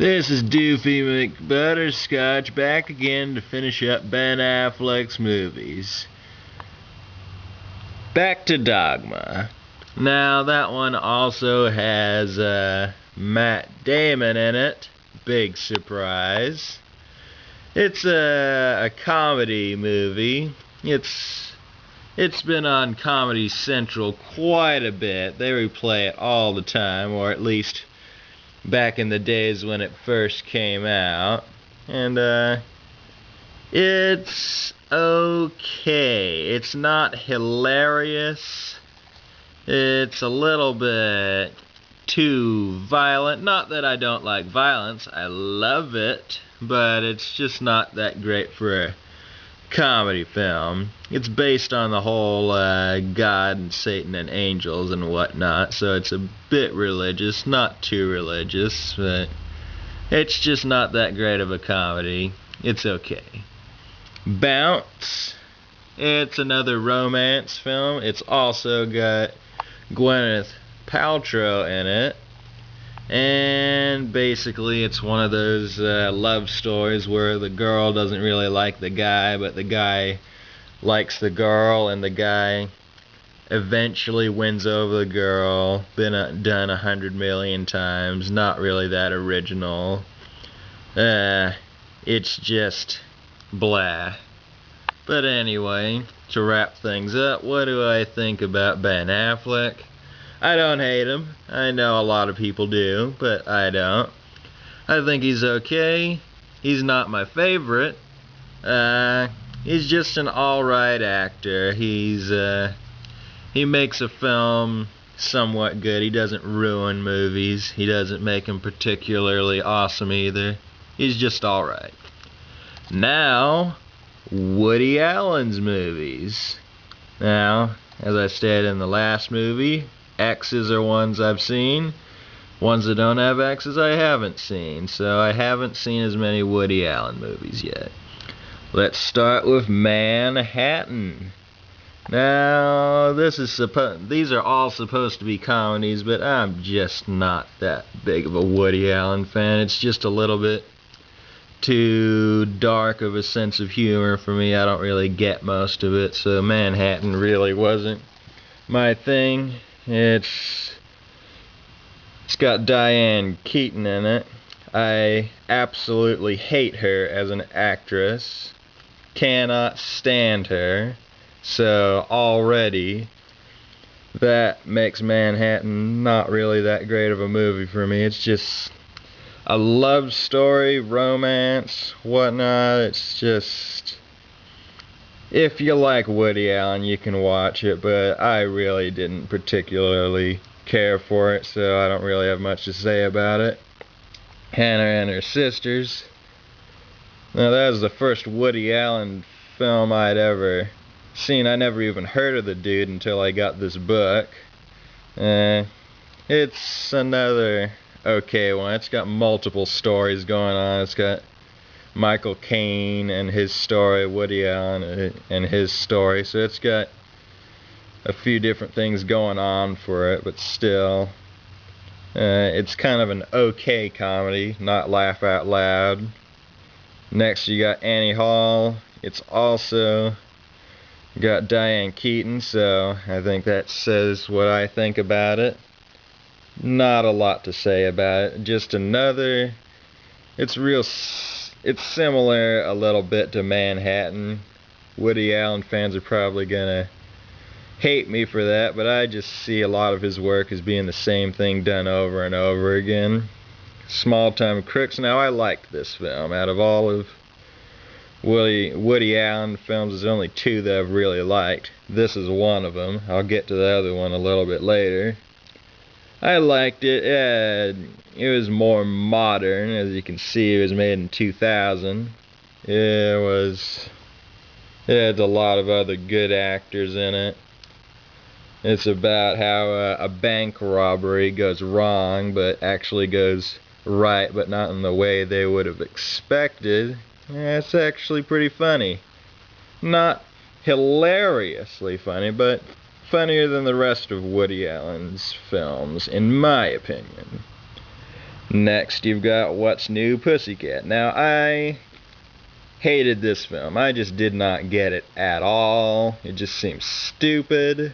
This is Doofy McButterscotch back again to finish up Ben Affleck's movies. Back to Dogma. Now that one also has Matt Damon in it. Big surprise. It's a comedy movie. It's been on Comedy Central quite a bit. They replay it all the time, or at least back in the days when it first came out. And it's okay. It's not hilarious. It's a little bit too violent. Not that I don't like violence. I love it. But it's just not that great for a comedy film. It's based on the whole God and Satan and angels and whatnot, so it's a bit religious, not too religious, but it's just not that great of a comedy. It's okay. Bounce. It's another romance film. It's also got Gwyneth Paltrow in it. And basically it's one of those love stories where the girl doesn't really like the guy, but the guy likes the girl, and the guy eventually wins over the girl. Been done 100 million times. Not really that original. It's just blah. But anyway, to wrap things up, what do I think about Ben Affleck? I don't hate him. I know a lot of people do, but I don't. I think he's okay. He's not my favorite. He's just an alright actor. He makes a film somewhat good. He doesn't ruin movies. He doesn't make them particularly awesome either. He's just alright. Now, Woody Allen's movies. Now, as I stated in the last movie, X's are ones I've seen. Ones that don't have X's I haven't seen. So I haven't seen as many Woody Allen movies yet. Let's start with Manhattan. Now, these are all supposed to be comedies, but I'm just not that big of a Woody Allen fan. It's just a little bit too dark of a sense of humor for me. I don't really get most of it, so Manhattan really wasn't my thing. It's got Diane Keaton in it. I absolutely hate her as an actress. Cannot stand her. So already that makes Manhattan not really that great of a movie for me. It's just a love story, romance, whatnot. It's just, if you like Woody Allen, you can watch it, but I really didn't particularly care for it, so I don't really have much to say about it. Hannah and Her Sisters. Now, that was the first Woody Allen film I'd ever seen. I never even heard of the dude until I got this book. It's another okay one. It's got multiple stories going on. It's got Michael Caine and his story, Woody Allen and his story, so it's got a few different things going on for it, but still, it's kind of an okay comedy, not laugh out loud. Next you got Annie Hall. It's also got Diane Keaton, so I think that says what I think about it. Not a lot to say about it, just another, it's similar a little bit to Manhattan. Woody Allen fans are probably gonna hate me for that, but I just see a lot of his work as being the same thing done over and over again. Small Time Crooks. Now, I liked this film. Out of all of Woody Allen films, there's only two that I've really liked. This is one of them. I'll get to the other one a little bit later. I liked it. It was more modern. As you can see, it was made in 2000. It had a lot of other good actors in it. It's about how a bank robbery goes wrong, but actually goes right, but not in the way they would have expected. It's actually pretty funny. Not hilariously funny, but funnier than the rest of Woody Allen's films, in my opinion. Next, you've got What's New, Pussycat. Now, I hated this film. I just did not get it at all. It just seems stupid.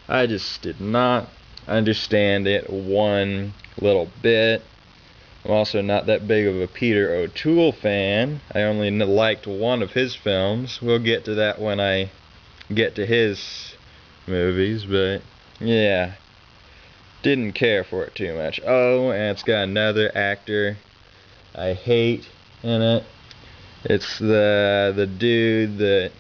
I just did not understand it one little bit. I'm also not that big of a Peter O'Toole fan. I only liked one of his films. We'll get to that when I get to his movies, but yeah, didn't care for it too much. Oh, and it's got another actor I hate in it. It's the dude that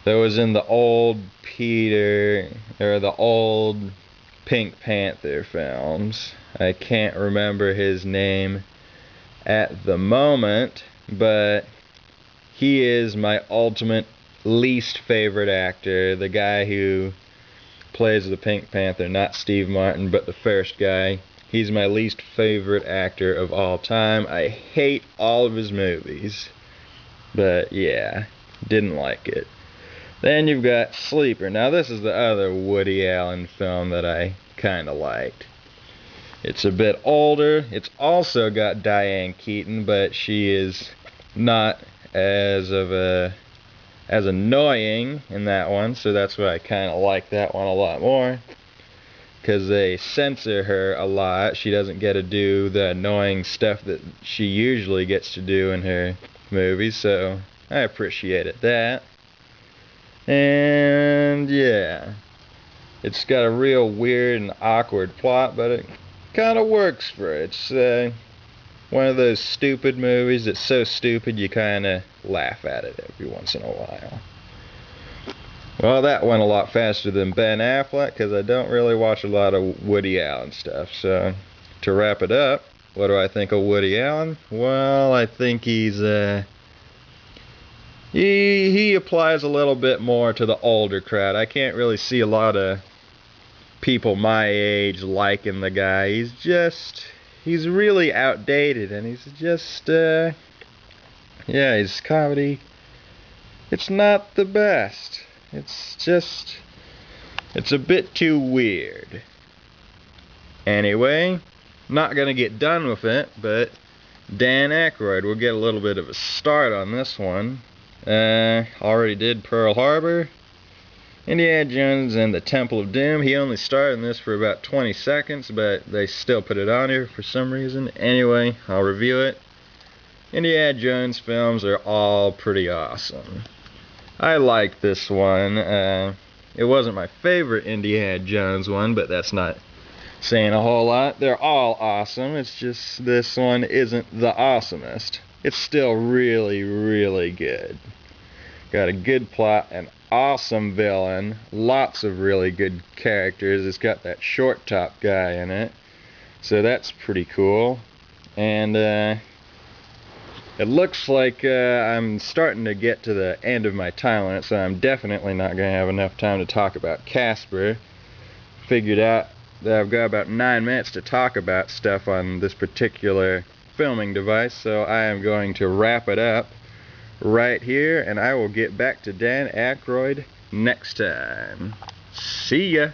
was in the old Peter, or the old Pink Panther films. I can't remember his name at the moment, but he is my ultimate least favorite actor. The guy who plays the Pink Panther, not Steve Martin, but the first guy. He's my least favorite actor of all time. I hate all of his movies. But yeah, didn't like it. Then you've got Sleeper. Now this is the other Woody Allen film that I kind of liked. It's a bit older. It's also got Diane Keaton, but she is not as annoying in that one, so that's why I kind of like that one a lot more. Because they censor her a lot. She doesn't get to do the annoying stuff that she usually gets to do in her movies, so I appreciated that. And yeah, it's got a real weird and awkward plot, but it kind of works for it. It's one of those stupid movies that's so stupid you kind of laugh at it every once in a while. Well, that went a lot faster than Ben Affleck, because I don't really watch a lot of Woody Allen stuff. So, to wrap it up, what do I think of Woody Allen? Well, I think he's he applies a little bit more to the older crowd. I can't really see a lot of people my age liking the guy. He's really outdated, and he's just yeah, his comedy, it's not the best. It's a bit too weird. Anyway, not gonna get done with it, but Dan Aykroyd, we'll get a little bit of a start on this one. Already did Pearl Harbor, Indiana Jones and the Temple of Doom. He only starred in this for about 20 seconds, but they still put it on here for some reason. Anyway, I'll review it. Indiana Jones films are all pretty awesome. I like this one. It wasn't my favorite Indiana Jones one, but that's not saying a whole lot. They're all awesome. It's just this one isn't the awesomest. It's still really, really good. Got a good plot, an awesome villain, lots of really good characters. It's got that short top guy in it, so that's pretty cool. And it looks like I'm starting to get to the end of my time limit, so I'm definitely not going to have enough time to talk about Casper. Figured out that I've got about 9 minutes to talk about stuff on this particular filming device, so I am going to wrap it up right here, and I will get back to Dan Aykroyd next time. See ya!